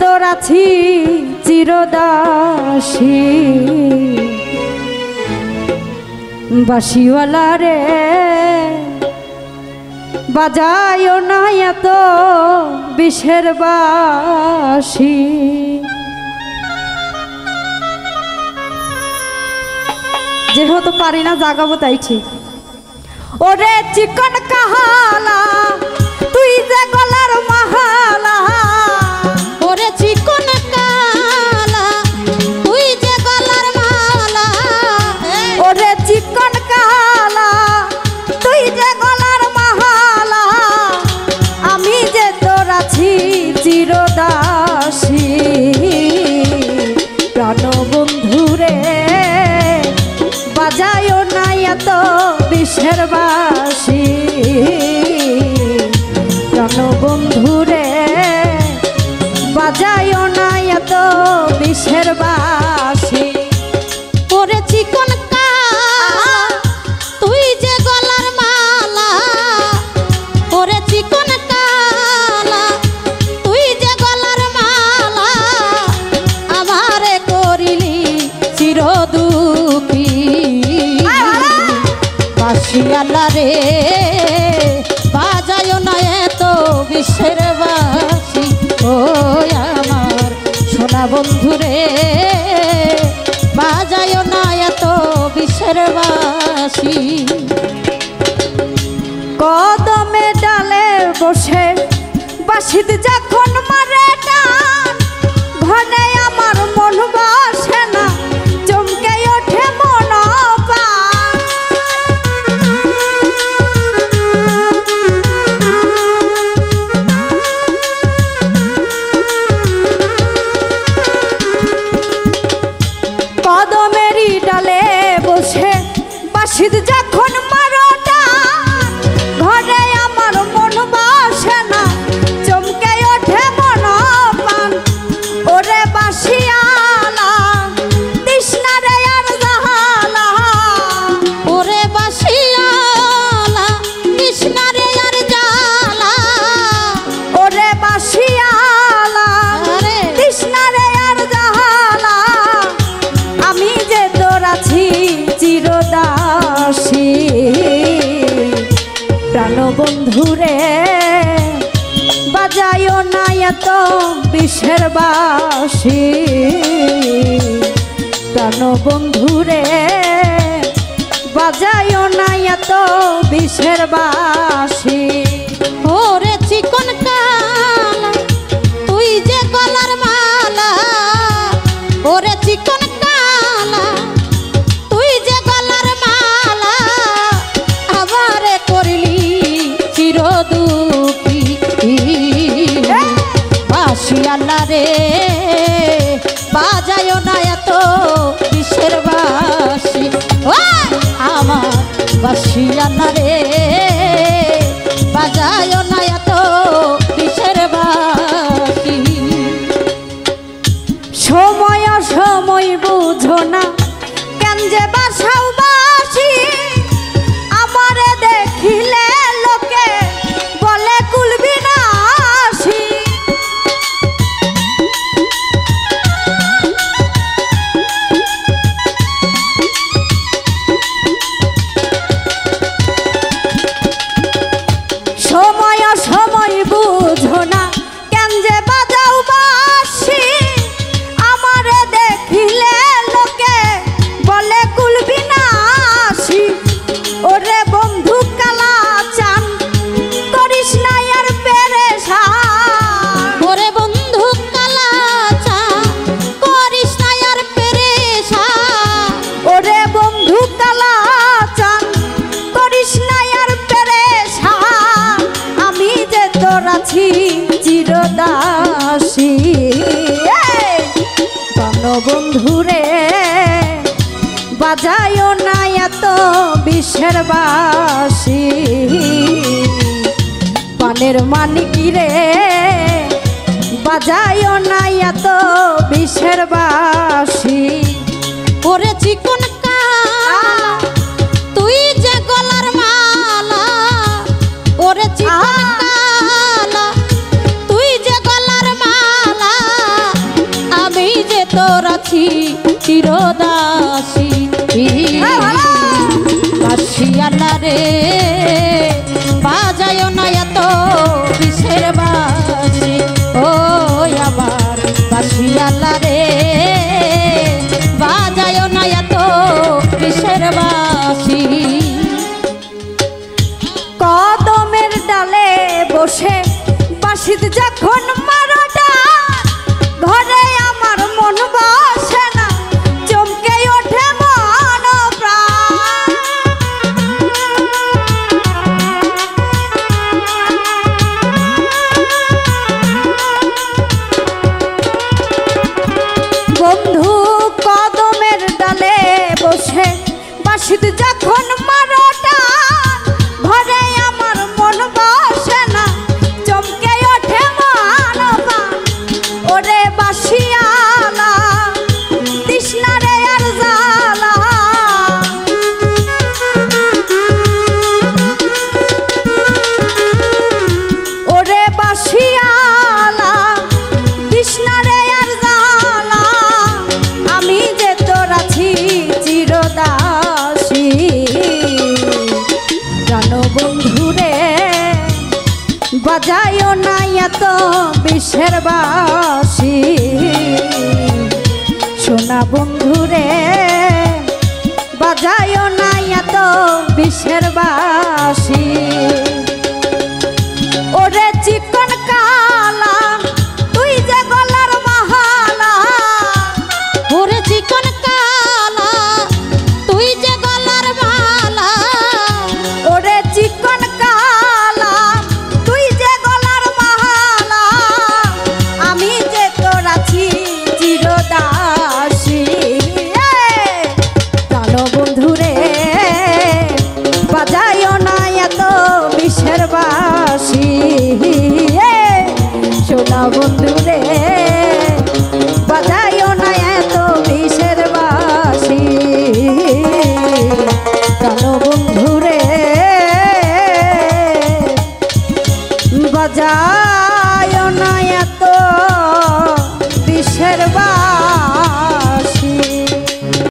তোর আছি চিরদাসী বাঁশিওয়ালা রে বাজায়ও না এত বিষের বাঁশি। যেহেতু পারি না জাগাবো তাই ঠিক। ওরে চিকন কাহালা তুই যে গলার মাহালা, ওরে চিকন কালা তুই যে গলার মালা, ওরে চিকন কাহালা তুই যে গলার মাহালা, আমি যে তোর আছি চিরদাসী প্রাণ বন্ধুরে বাজায়ও না এত বিষের বাঁশি। প্রাণ বন্ধুরে বাজায়ও না এত বিষের বাঁশি। ওরে চিকন কালা তুই যে গলার মালা, ওরে চিকন কালা তুই যে গলার মালা, আমারে করিলি চিরদুখী বাঁশিওয়ালা রে বাজায়ও না এত বিষের বাঁশি। ও আমার সোনা বন্ধুরে বাজায়ও না এত বিষের বাঁশি। কদমে ডালে বসে বাঁশিত যখন মারে টান, ঘনে আমার মন বসে না চমকে ওঠে মন প্রাণ। কদমেরই ডালে বসে বাঁশিত যখন মারো টান, ঘরে আমার মন বসে না চমকে ওঠে মন প্রাণ। ওরে বাঁশিওয়ালা তৃষ্ণা রে আর জাহালা, ওরে বাঁশিওয়ালা কৃষ্ণা রে আর জ্বালা, ওরে বাঁশিওয়ালা আরে তৃষ্ণা রে আর জাহালা, আমি যে তোর আছি চিরদাসী প্রাণ বন্ধুরে বাজায়ও না এত বিষের বাঁশি। প্রাণ বন্ধুরে বাজায়ও না এত বিষের বাঁশি। ওরে চিকন কালা তুই যে গলার মালা, ওরে চিকন কালা তুই যে গলার মালা, আমারে করলি চিরদুখী বাঁশিওয়ালা রে বাজায়ও না এত বিষের বাঁশি। ও আমার বাঁশিওয়ালা রে বাজায়ও না এত বিষের বাঁশি। সময় সময় বুঝো না কেন যে বাসাও বাসি, আমারে দেখিলে লোকে বলে কুলবি না আসি। সময় সময় বুঝো না কেন যে বাজাও বাঁশি, আমারে দেখিলে লোকে বলে কুলবি না আসি। ওরে বন্ধু কালা চান করিস না আর পেরেশান, ওরে বন্ধু কালা চা করিস না আর পেরেশান, ওরে বন্ধু কালা চান করিস না আর পেরেশান, আমি যে তোর আছি চিরদাসী প্রাণ বন্ধুরে বাজায়ও না এত বিষের বাঁশি। পানের মানিকি রে বাজায়ও না এত বিষের বাঁশি। ওরে চিকন কালা তুই যে গলার মালা, ওরে চিকন কালা তুই যে গলার মালা, যে তোর আছি চিরদাসী বাসিয়ালা রে বাজায় না এত বিষের বাসি ও আমার বাসিয়ালা রে বাজায় না এত বিষের বাসি কদমের ডালে বসে বাঁশিত যখন মারোটা ঘরে আমার মন বসে না চমকে ওঠে মন প্রাণ বন্ধু কদমের ডালে বসে বাঁশিত যখন মারোটা ঘরে আমার মন বসে না চমকে ওঠে মন প্রাণ ওরে বাসিয়ালা তৃষ্ণা রে আর জ্বালা ওরে বাসিয়ালা তৃষ্ণা রে আর জ্বালা আমি যে তোর আছি চিরদাসী জানো বন্ধুরে বাজায়ও না এত বিষের বাসি সোনা বন্ধুরে বাজায়ও না এত বিষের বাসি